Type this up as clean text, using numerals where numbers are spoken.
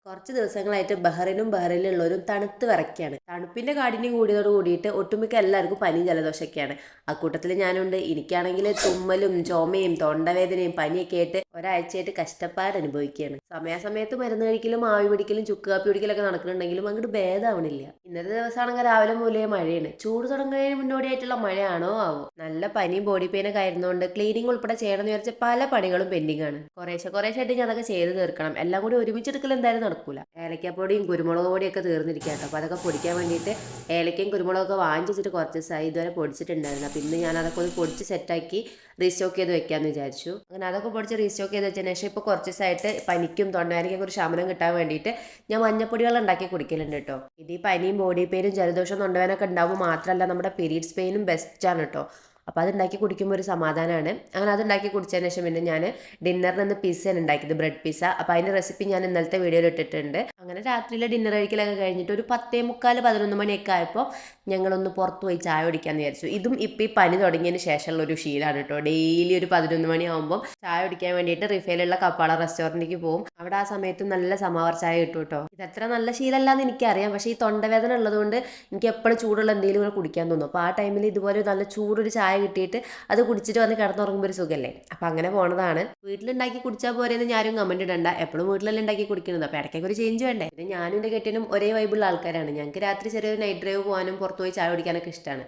കുറച്ച് ദിവസങ്ങളായിട്ട് ബഹ്റിനിലുള്ളവരും തണുത്ത് വിറയ്ക്കാണ്. തണുപ്പിന്റെ കാഠിന്യം കൂടിയതോട് കൂടിയിട്ട് ഒട്ടുമിക്ക എല്ലാവർക്കും പനിയും ജലദോഷമൊക്കെയാണ്. അക്കൂട്ടത്തിൽ ഞാനുണ്ട്. എനിക്കാണെങ്കിൽ തുമ്മലും ചുമയും തൊണ്ടവേദനയും പനിയൊക്കെ ആയിട്ട് ഒരാഴ്ചയായിട്ട് കഷ്ടപ്പാട് അനുഭവിക്കുകയാണ്. സമയാസമയത്ത് മരുന്ന് കഴിക്കലും ആവി പിടിക്കലും ചുക്ക് കാപ്പി പിടിക്കലൊക്കെ നടക്കുന്നുണ്ടെങ്കിലും അങ്ങോട്ട് ഭേദമാവണില്ല. ഇന്നത്തെ ദിവസമാണെങ്കിൽ രാവിലെ മുതലേ മഴയാണ്. ചൂട് തുടങ്ങുന്നതിന് മുന്നോടിയായിട്ടുള്ള മഴയാണോ ആവോ. നല്ല പനിയും ബോഡി പെയിനൊക്കെ ആയിരുന്നുകൊണ്ട് ക്ലീനിങ് ഉൾപ്പെടെ ചെയ്യണമെന്ന് വിചാരിച്ച പല പണികളും പെൻഡിങ് ആണ്. കുറേശ്ശെ ഞാൻ അതൊക്കെ ചെയ്ത് തീർക്കണം. എല്ലാം കൂടി ഒരുമിച്ചെടുക്കൽ എന്തായാലും നടക്കൂല. ഏലക്കപ്പൊടിയും കുരുമുളക് പൊടിയും ഒക്കെ തീർന്നിരിക്കട്ടോ. അപ്പോൾ അതൊക്കെ പൊടിക്കാൻ വേണ്ടിയിട്ട് ഏലക്കയും കുരുമുളകൊക്കെ വാങ്ങിച്ചിട്ട് കുറച്ച് ദിവസമായി ഇതുവരെ പൊടിച്ചിട്ടുണ്ടായിരുന്നു. അപ്പോൾ ഇന്ന് ഞാൻ അതൊക്കെ ഒന്ന് പൊടിച്ച് സെറ്റാക്കി റീസ്റ്റോക്ക് ചെയ്ത് വെക്കാമെന്ന് വിചാരിച്ചു. അങ്ങനെ അതൊക്കെ പൊടിച്ച് റീസ്റ്റോക്ക് ചെയ്ത് വെച്ചതിന് ശേഷം ഇപ്പോൾ കുറച്ച് ദിവസമായിട്ട് പനിക്കും തൊണ്ടവേദനയ്ക്കൊക്കെ ഒരു ശമനം കിട്ടാൻ വേണ്ടിയിട്ട് ഞാൻ മഞ്ഞപ്പൊടികൾ ഉണ്ടാക്കി കുടിക്കലുണ്ട് കേട്ടോ. ഇത് ഈ പനിയും ബോഡി പെയിനും ജലദോഷം തൊണ്ടവേദനയൊക്കെ ഉണ്ടാകുമ്പോൾ മാത്രമല്ല നമ്മുടെ പീരീഡ്സ് പെയിനും ബെസ്റ്റാണ് കേട്ടോ. അപ്പോൾ അതുണ്ടാക്കി കുടിക്കുമ്പോൾ ഒരു സമാധാനമാണ്. അങ്ങനെ അതുണ്ടാക്കി കുടിച്ചതിന് ശേഷം പിന്നെ ഞാൻ ഡിന്നറിന് ഇന്ന് പിസ്സയാണ് ഉണ്ടാക്കിയത്, ബ്രെഡ് പിസ്സ. അപ്പോൾ അതിൻ്റെ റെസിപ്പി ഞാൻ ഇന്നലത്തെ വീഡിയോയിൽ ഇട്ടിട്ടുണ്ട്. അങ്ങനെ രാത്രിയിലെ ഡിന്നർ കഴിക്കലൊക്കെ കഴിഞ്ഞിട്ട് ഒരു 10:45 11 മണിയൊക്കെ ആയപ്പോൾ ഞങ്ങളൊന്ന് പുറത്ത് പോയി ചായ കുടിക്കാമെന്ന് വിചാരിച്ചു. ഇതും ഇപ്പോൾ ഈ പനി തുടങ്ങിയതിന് ശേഷമുള്ള ഒരു ശീലമാണ് കേട്ടോ. ഡെയിലി ഒരു 11 മണിയാകുമ്പോൾ ചായ കുടിക്കാൻ വേണ്ടിയിട്ട് റിഫൈലുള്ള കപ്പാള റെസ്റ്റോറൻറ്റിലേക്ക് പോകും. അവിടെ ആ സമയത്ത് നല്ല സമാവർ ചായ കിട്ടും കേട്ടോ. ഇതത്ര നല്ല ശീലമല്ലാന്ന് എനിക്കറിയാം. പക്ഷേ ഈ തൊണ്ടവേദന ഉള്ളതുകൊണ്ട് എനിക്ക് എപ്പോഴും ചൂടുള്ള എന്തെങ്കിലും കൂടെ കുടിക്കാൻ തോന്നും. അപ്പോൾ ആ ടൈമിൽ ഇതുപോലെ നല്ല ചൂടൊരു ചായ കിട്ടിയിട്ട് അത് കുടിച്ചിട്ട് വന്ന് കിടന്നുറങ്ങുമ്പോൾ ഒരു സുഖമല്ലേ. അപ്പം അങ്ങനെ പോണതാണ്. വീട്ടിലുണ്ടാക്കി കുടിച്ചാൽ പോരെന്ന് ഞാനും കമൻറ്റ് ഇടണ്ട. എപ്പോഴും വീട്ടിലെല്ലാം ഉണ്ടാക്കി കുടിക്കുന്നത്. അപ്പോൾ ഇടയ്ക്കൊക്കെ ഒരു ചേഞ്ച് വേണ്ടേ. പിന്നെ ഞാനും എൻ്റെ കെട്ടിനും ഒരേ വൈബുള്ള ആൾക്കാരാണ്. ഞങ്ങൾക്ക് രാത്രി ചെറിയൊരു നൈറ്റ് ഡ്രൈവ് പോകാനും പുറത്ത് പോയി ചായ കുടിക്കാനൊക്കെ ഇഷ്ടമാണ്.